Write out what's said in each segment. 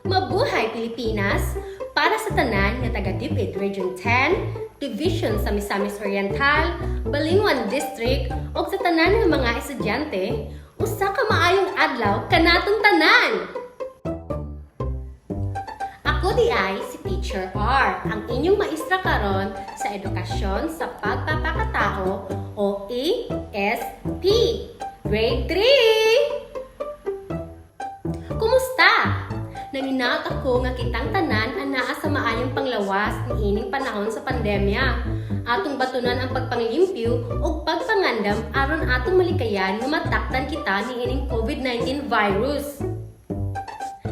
Mabuhay Pilipinas! Para sa tanan nga taga Dipit Region 10, Division sa Misamis Oriental, Balingwan District ug sa tanan nga mga estudyante, usa ka maayong adlaw kanatong tanan. Ako di ay si Teacher R, ang inyong maestra karon sa edukasyon sa pagpapakatao o ESP, Grade 3! Kumusta? Naninaot ako nga kitang tanan anaa sa maayong panglawas ni ining panahon sa pandemya. Atong batunan ang pagpanglimpyo o pagpangandam aron atong malikayan nga matakdan kita ni ining COVID-19 virus.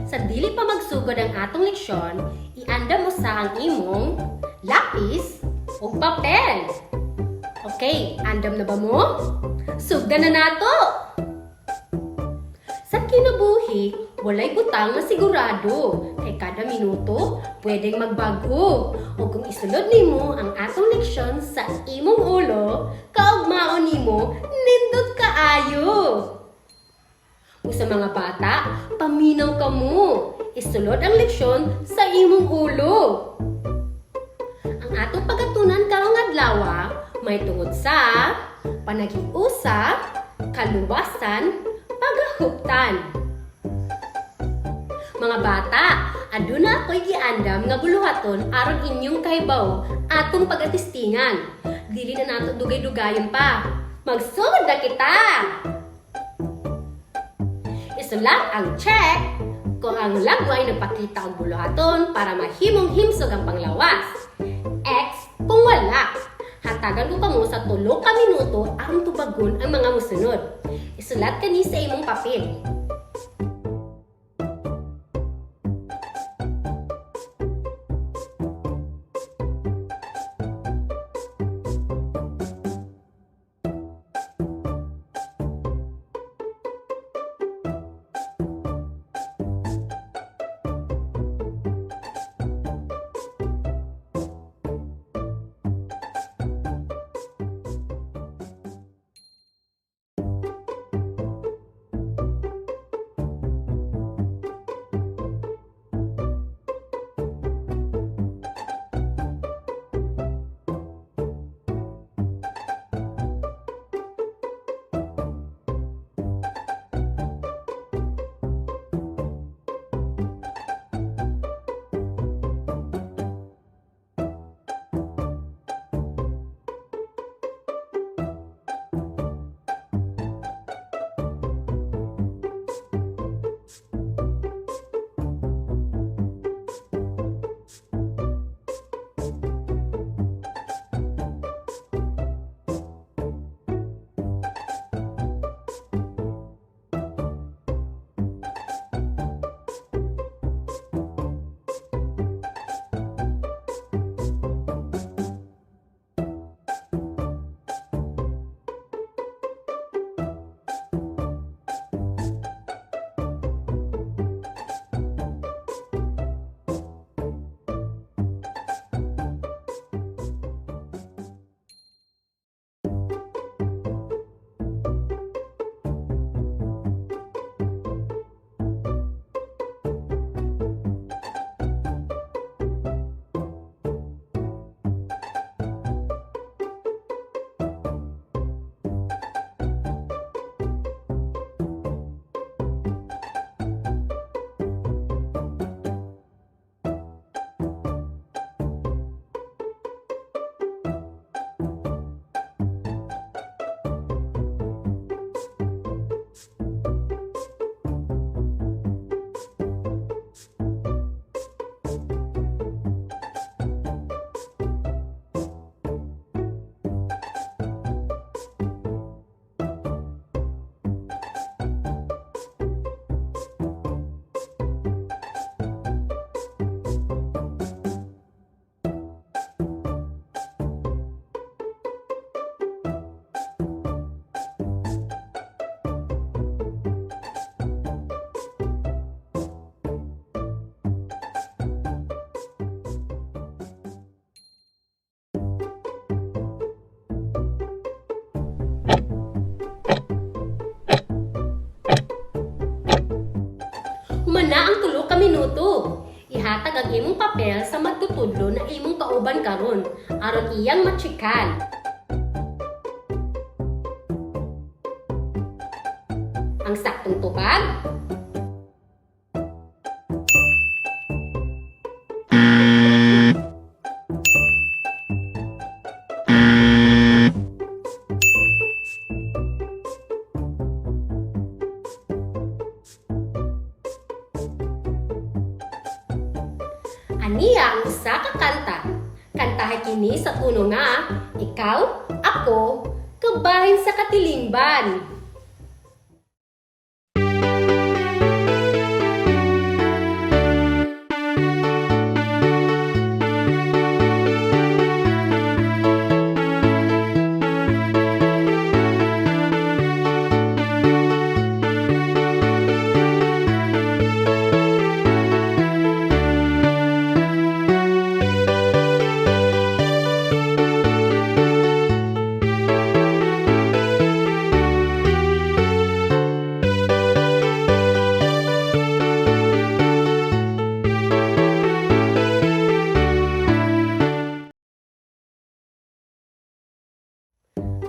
Sa dili pa magsugod ang atong leksyon, iandam mo sa ang imong lapis o papel. Okay, andam na ba mo? Sugdan na nato! Sa kinabuhi, walay butang na sigurado. Kay kada minuto, pwedeng magbago. O kung isulod nimo ang atong leksyon sa imong ulo, kaugmaon nimo, nindot kaayo. O sa mga bata, paminaw ka mo. Isulod ang leksyon sa imong ulo. Ang atong pagatunan karong adlaw may tungod sa panagiusa, kaluwasan, pagahuptan. Mga bata, aduna ako'y giandam nga buluhaton aron inyong kahibaw atong pag-atistingan. Dili na nato dugay-dugayon pa. Magsugod na kita! Isulat ang check kung ang lagway nagpakita ang buluhaton para mahimong himsog ang panglawas. X kung wala. Hatagan ko kamo sa 3 ka minuto aron tubagon ang mga musunod. Isulat kani sa imong papel. ka minuto. Ihatag ang imong papel sa magtutudlo na imong kauban karon aron iyang matsikan. Ang saktong tubag, aniya ang usa ka kanta. Kantahay kini sa tuno nga, ikaw, ako, kabahin sa katilingban.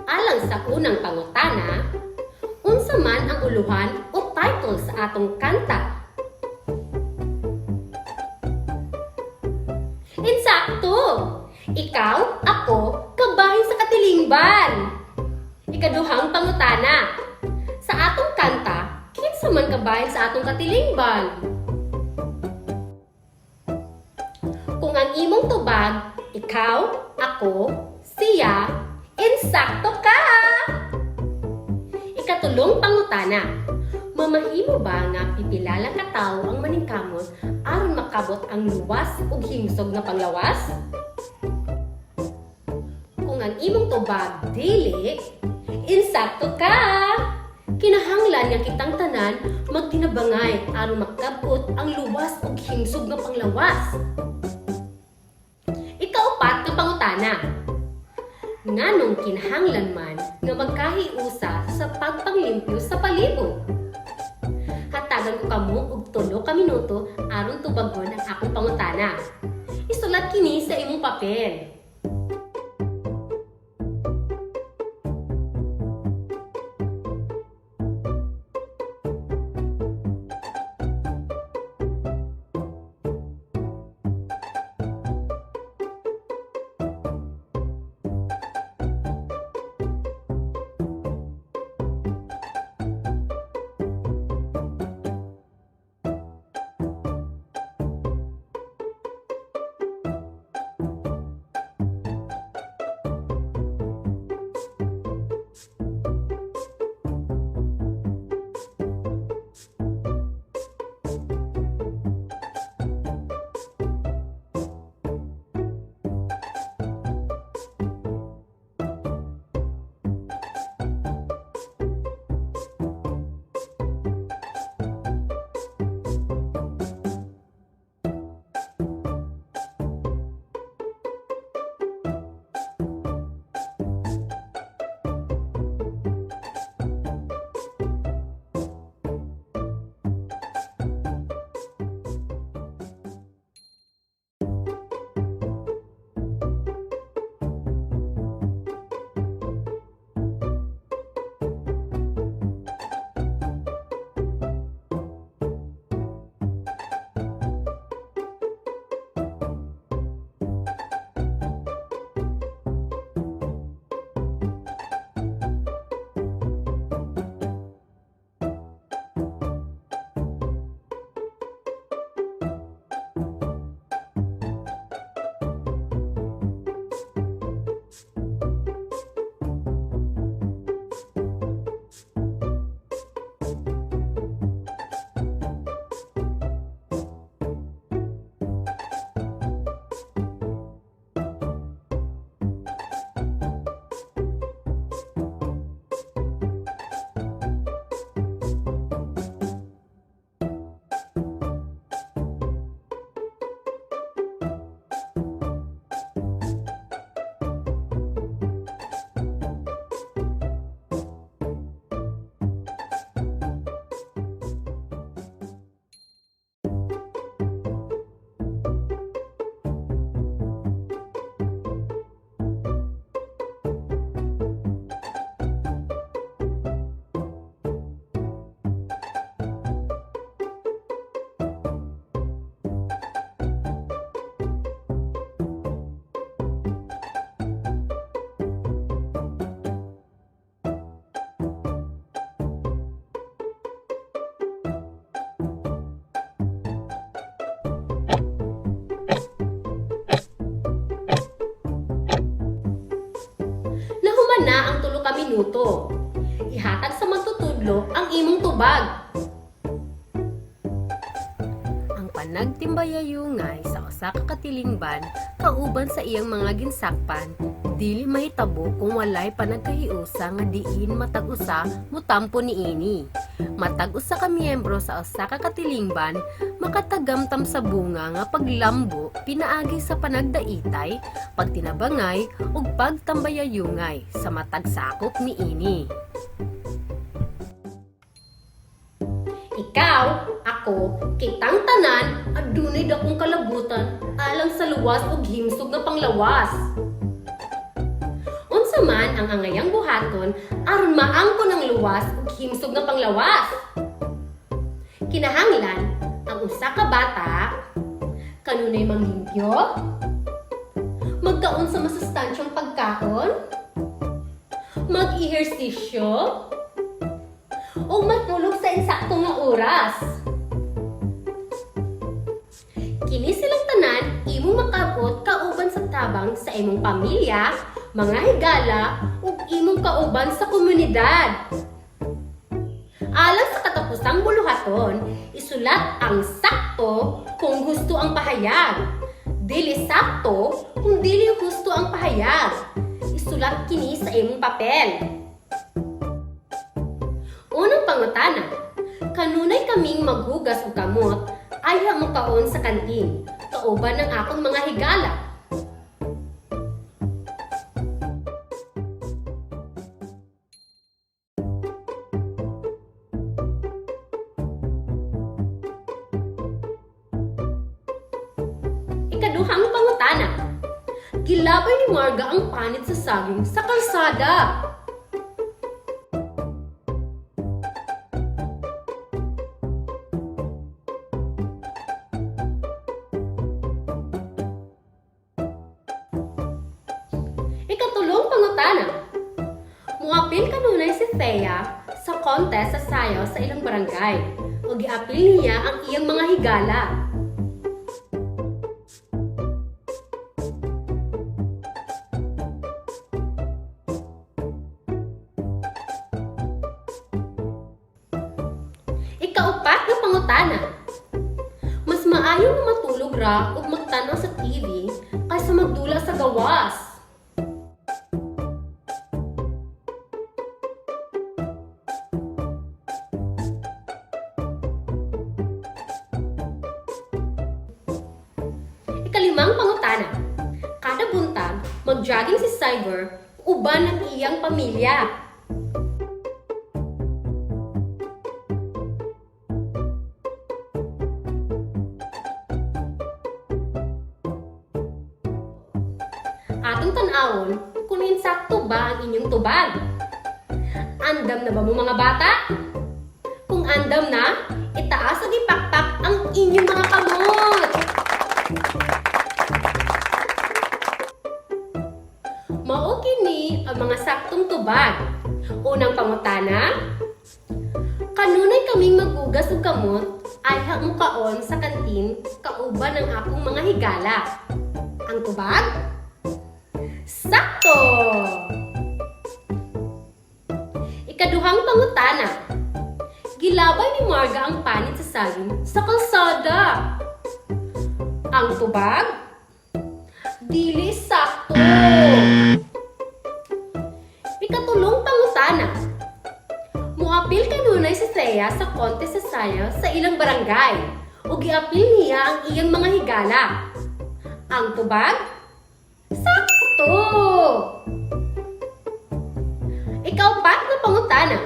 Alang sa unang pangutana, unsa man ang uluhan o title sa atong kanta? Insakto! Ikaw, ako, kabahin sa katilingban. Ikaduhang pangutana, sa atong kanta, kinsa man kabahin sa atong katilingban? Kung ang imong tubag, ikaw, ako, siya, insakto ka! Ikatulong pangutana, mamahimo ba nga pipilalang katawo ang maningkamot aron makabot ang luwas ug himsog nga panglawas? Kung ang imong tubag dili, insakto ka! Kinahanglan nga kitang tanan magtinabangay aron makabot ang luwas ug himsog nga panglawas. Ikaupat nga pangutana, nganong kinahanglan man nga magkahiusa sa pagpanglimpyo sa palibot? Hatagan ko kamo og 3 ka minuto aron tubagon ang akong pangutana. Isulat kini sa imong papel. imong tubag. Ang panagtimbayayungay sa usa ka katilingban kauban sa iyang mga ginsakpan, dili mahitabo kung walay panagkahiusa nga diin matag usa mutampo niini. Matag usa ka miyembro sa usa ka katilingban makatagamtam sa bunga nga paglambo pinaagi sa panagdaitay, pagtinabangay ug pagtambayayungay sa matag sakop niini. Ikaw, ako, kitang tanan, adunay dakong kalabutan alang sa luwas ug himsog nga panglawas. Unsa man ang angayang buhaton aron maangkon ang luwas ug himsog nga panglawas. Kinahanglan ang usa ka bata kanunay manglimpyo, magkaon sa masustansyang pagkaon, mag-ehersisyo, o matulog sa insaktong nga oras. Kini silang tanan imong makabot kauban sa tabang sa imong pamilya, mga higala, ug imong kauban sa komunidad. Alang sa katapusang buluhaton, isulat ang sakto kung gusto ang pahayag. Dili sakto kung dili gusto ang pahayag. Isulat kini sa imong papel. Unang pangutana, kanunay kaming maghugas og kamot, ayha mo kaon sa kantin, kauban ng akong mga higala. Ikaduhang pangutana, gilabay ni Marga ang panit sa saging sa kalsada. Ikatulong pangutana, muapil kanunay si Thea sa contest sa sayaw sa ilang barangay ug giapil niya ang iyang mga higala. Ikaupat na pangutana, mas maayo nga matulog ra ug magtanaw sa TV kaysa magdula sa gawas. Ikalimang pangutana, kada buntag mag-jogging si Cyber uban ang iyang pamilya. Atong tan-awon kung insakto ba ang inyong tubag. Andam na ba mo mga bata? Kung andam na, itaas o ipakpak ang inyong mga kamot. Mao kini ang mga saktong tubag. Unang pangutana, kanunay kaming maghugas og kamot ayha mo kaon sa kantin kauban ng akong mga higala. Ang tubag? Sakto! Ikaduhang pangutana, gilabay ni Marga ang panit sa saging sa kalsada. Ang tubag? Dili sakto! Ikatulong pangutana, muapil kanunay si Thea sa contest sa sayaw sa ilang barangay ug giapil niya ang iyang mga higala. Ang tubag? Sakto! Ikaupat na pangutana,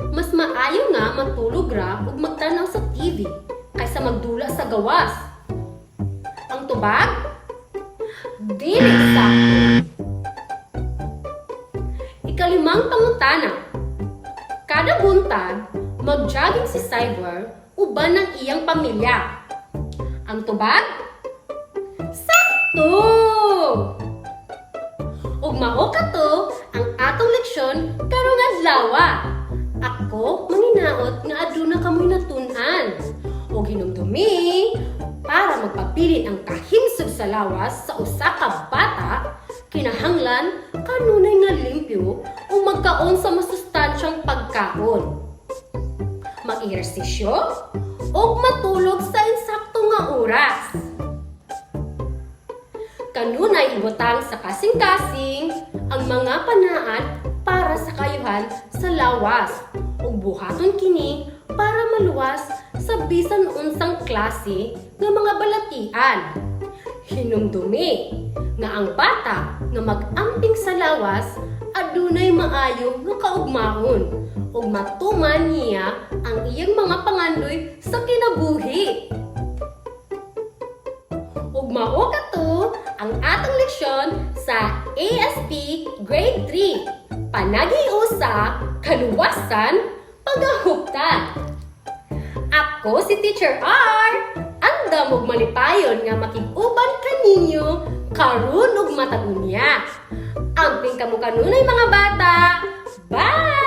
mas maayo nga magtulog ra ug magtanaw sa TV kaysa magdula sa gawas. Ang tubag? Dili sakto. Ikalimang pangutana, kada buntag mag-jogging si Cyber uban ng iyang pamilya. Ang tubag? Sakto! Ug mao kato ang atong leksyon karong adlaw. Ako manginaot nga aduna kamoy natun-an ug hinumdumi para magpapilit ang kahimsog sa lawas sa usa ka bata. Kinahanglan kanunay nga limpyo o magkaon sa masustansyang pagkaon. mag-ehersisyo, o matulog sa insakto nga oras. Kanunay ibutang sa kasing-kasing ang mga panaan para sa kayuhan sa lawas ug buhaton kini para maluwas sa bisan unsang klase nga mga balatian. Hinumdumi nga ang bata nga mag-amping sa lawas adunay maayo nga kaugmaon ug matuman niya ang iyang mga pangandoy sa kinabuhi. Ug mao kato ang atong leksyon sa ASP Grade 3, Panagiusa, Kaluwasan, Pagahuptan. Ako si Teacher R. Andam og malipayon nga makig-uban kaninyo karon ug matag-unya. Amping kamo kanunay mga bata. Bye!